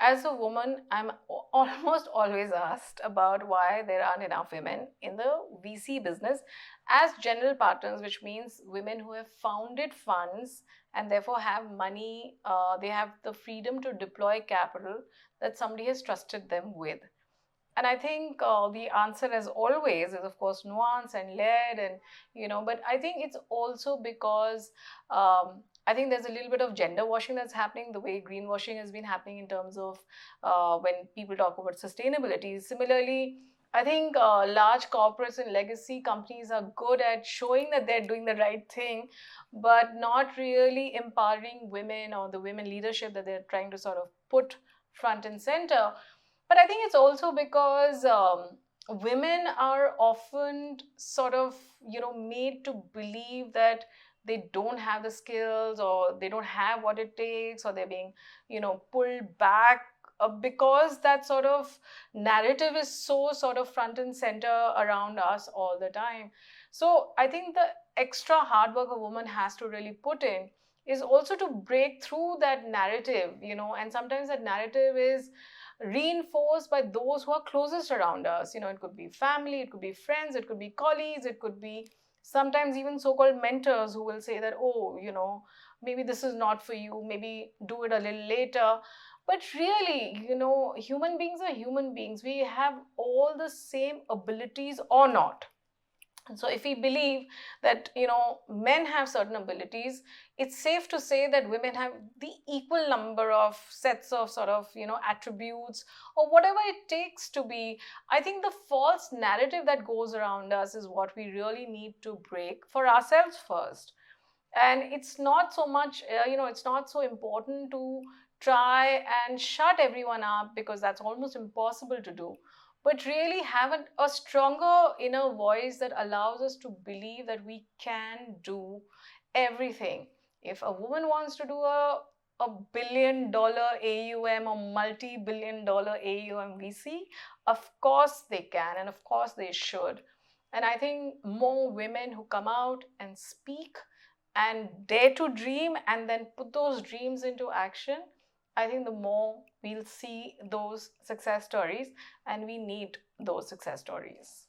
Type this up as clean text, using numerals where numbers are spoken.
as a woman, I'm almost always asked about why there aren't enough women in the VC business as general partners, which means women who have founded funds and therefore have money, they have the freedom to deploy capital that somebody has trusted them with. And I think the answer, as always, is of course nuance and layered, and but I think it's also because I think there's a little bit of gender washing that's happening, the way greenwashing has been happening in terms of when people talk about sustainability. Similarly, I think large corporates and legacy companies are good at showing that they're doing the right thing, but not really empowering women or the women leadership that they're trying to sort of put front and center. But I think it's also because women are often sort of, made to believe that they don't have the skills, or they don't have what it takes, or they're being, pulled back because that sort of narrative is so sort of front and center around us all the time. So I think the extra hard work a woman has to really put in is also to break through that narrative, and sometimes that narrative is reinforced by those who are closest around us. It could be family, it could be friends, it could be colleagues, it could be sometimes even so-called mentors who will say that, oh, maybe this is not for you, maybe do it a little later. But really, human beings are human beings. We have all the same abilities or not. So if we believe that men have certain abilities, it's safe to say that women have the equal number of sets of sort of attributes or whatever it takes to be. I think the false narrative that goes around us is what we really need to break for ourselves first. And it's not so much it's not so important to try and shut everyone up, because that's almost impossible to do, but really have a stronger inner voice that allows us to believe that we can do everything. If a woman wants to do a billion-dollar AUM or multi-billion-dollar AUM VC, of course they can, and of course they should. And I think more women who come out and speak and dare to dream and then put those dreams into action, I think the more we'll see those success stories, and we need those success stories.